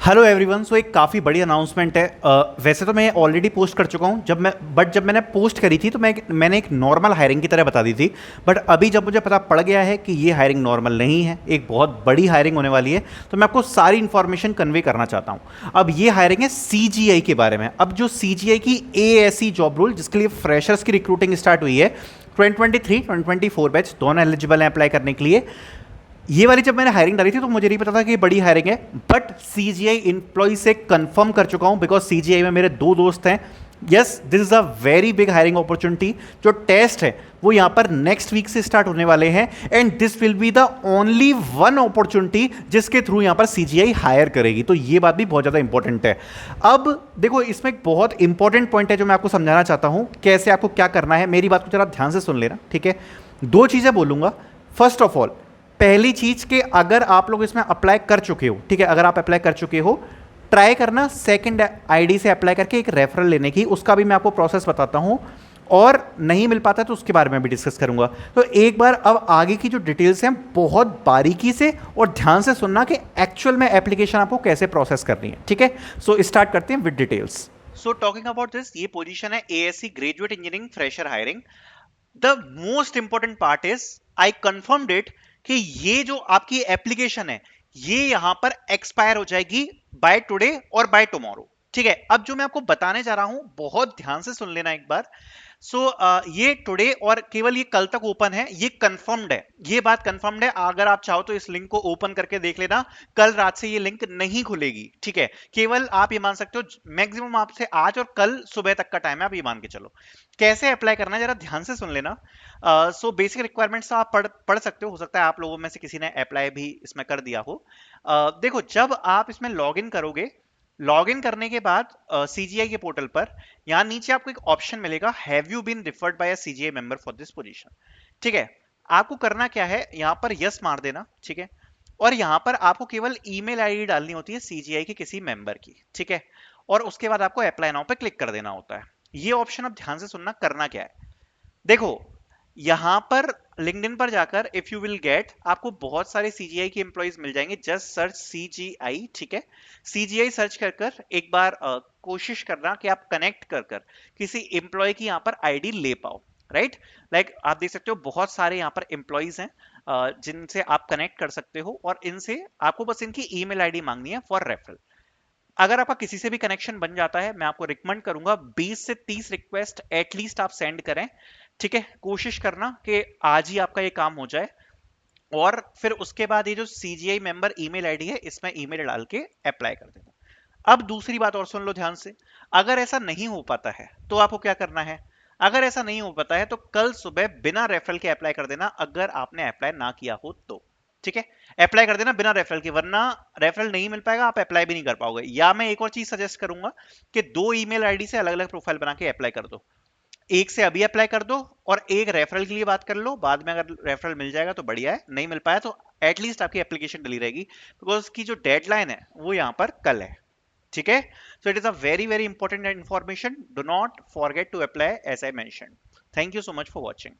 Hello everyone. सो एक काफ़ी बड़ी अनाउंसमेंट है। वैसे तो मैं ऑलरेडी पोस्ट कर चुका हूँ। जब मैंने पोस्ट करी थी तो मैंने एक नॉर्मल हायरिंग की तरह बता दी थी। बट अभी जब मुझे पता पड़ गया है कि ये हायरिंग नॉर्मल नहीं है, एक बहुत बड़ी हायरिंग होने वाली है, तो मैं आपको सारी इन्फॉर्मेशन कन्वे करना चाहता हूँ। अब ये हायरिंग है सीजीआई के बारे में। अब जो सीजीआई की एएससी जॉब रोल जिसके लिए फ्रेशर्स की रिक्रूटिंग स्टार्ट हुई है, 2023 2024 बैच दोनों एलिजिबल हैं अप्लाई करने के लिए। ये वाली जब मैंने हायरिंग डाली थी तो मुझे नहीं पता था कि ये बड़ी हायरिंग है, बट सीजीआई इंप्लॉय से कंफर्म कर चुका हूं बिकॉज सीजीआई में मेरे दो दोस्त हैं। Yes, this is a very big hiring opportunity. जो टेस्ट है वो यहां पर नेक्स्ट वीक से स्टार्ट होने वाले हैं and this will be the only one opportunity जिसके थ्रू यहां पर सीजीआई हायर करेगी। तो ये बात भी बहुत ज्यादा इंपॉर्टेंट है। अब देखो, इसमें एक बहुत इंपॉर्टेंट पॉइंट है जो मैं आपको समझाना चाहता हूं, कैसे आपको क्या करना है। मेरी बात को जरा ध्यान से सुन लेना, ठीक है। दो चीजें बोलूंगा। फर्स्ट ऑफ ऑल, पहली चीज कि अगर आप लोग इसमें अप्लाई कर चुके हो, ठीक है, अगर आप अप्लाई कर चुके हो, ट्राई करना सेकंड आईडी से अप्लाई करके एक रेफरल लेने की। उसका भी मैं आपको प्रोसेस बताता हूं, और नहीं मिल पाता तो उसके बारे में भी डिस्कस करूंगा। तो एक बार अब आगे की जो डिटेल्स हैं बहुत बारीकी से और ध्यान से सुनना कि एक्चुअल में एप्लीकेशन आपको कैसे प्रोसेस करनी है, ठीक है। सो स्टार्ट करते हैं with details. So talking about this, ये पोजीशन है ASC graduate engineering fresher hiring. The most important part is I confirmed it कि ये जो आपकी एप्लीकेशन है ये यहां पर एक्सपायर हो जाएगी बाय टुडे और बाय टुमारो, ठीक है। अब जो मैं आपको बताने जा रहा हूं बहुत ध्यान से सुन लेना एक बार। सो ये टुडे और केवल ये कल तक ओपन है, ये कंफर्म्ड है, ये बात कंफर्म्ड है। अगर आप चाहो तो इस लिंक को ओपन करके देख लेना, कल रात से ये लिंक नहीं खुलेगी, ठीक है। केवल आप ये मान सकते हो, मैक्सिमम आपसे आज और कल सुबह तक का टाइम है, आप ये मान के चलो। कैसे अप्लाई करना है जरा ध्यान से सुन लेना। सो बेसिक रिक्वायरमेंट्स आप पढ़ सकते हो सकता है आप लोगों में से किसी ने अप्लाई भी इसमें कर दिया हो। देखो, जब आप इसमें लॉग इन करोगे, लॉग इन करने के बाद सीजीआई के पोर्टल पर यहां नीचे आपको एक ऑप्शन मिलेगा, have you been referred by a CGI member for this position, ठीक है। आपको करना क्या है, यहां पर यस मार देना, ठीक है। और यहां पर आपको केवल ईमेल आईडी डालनी होती है सीजीआई के किसी मेंबर की, ठीक है। और उसके बाद आपको अप्लाई नाउ पे क्लिक कर देना होता है। ये ऑप्शन अब ध्यान से सुनना, करना क्या है। देखो, यहां पर लिंक्डइन पर जाकर इफ यू विल गेट, आपको बहुत सारे सीजीआई के एम्प्लॉइज मिल जाएंगे। जस्ट सर्च सीजीआई, ठीक है। सीजीआई सर्च कर कर एक बार कोशिश करना कि आप कनेक्ट कर कर किसी एम्प्लॉय की यहां पर आईडी ले पाओ, राइट। लाइक आप देख सकते हो बहुत सारे यहां पर एम्प्लॉइज हैं जिनसे आप कनेक्ट कर सकते हो, और इनसे आपको बस इनकी ईमेल आईडी मांगनी है फॉर रेफरल। अगर आपका किसी से भी कनेक्शन बन जाता है, मैं आपको रिकमेंड करूंगा 20 से 30 रिक्वेस्ट एटलीस्ट आप सेंड करें, ठीक है। कोशिश करना कि आज ही आपका ये काम हो जाए, और फिर उसके बाद ये जो सीजीआई मेंबर ईमेल आईडी है इसमें ईमेल डाल के अप्लाई कर देना। अब दूसरी बात और सुन लो ध्यान से। अगर ऐसा नहीं हो पाता है तो आपको क्या करना है। अगर ऐसा नहीं हो पाता है तो कल सुबह बिना रेफरल के अप्लाई कर देना, अगर आपने अप्लाई ना किया हो तो, ठीक है। अप्लाई कर देना बिना रेफरल के, वरना रेफरल नहीं मिल पाएगा, आप अप्लाई भी नहीं कर पाओगे। या मैं एक और चीज सजेस्ट करूंगा कि दो ईमेल आईडी से अलग अलग प्रोफाइल बना के अप्लाई कर दो। एक से अभी अप्लाई कर दो और एक रेफरल के लिए बात कर लो, बाद में अगर रेफरल मिल जाएगा तो बढ़िया है, नहीं मिल पाया तो एटलीस्ट आपकी एप्लीकेशन डली रहेगी, बिकॉज उसकी जो डेडलाइन है वो यहाँ पर कल है, ठीक है। So it is a very very important information, do not forget to apply as I mention. Thank you so much for watching.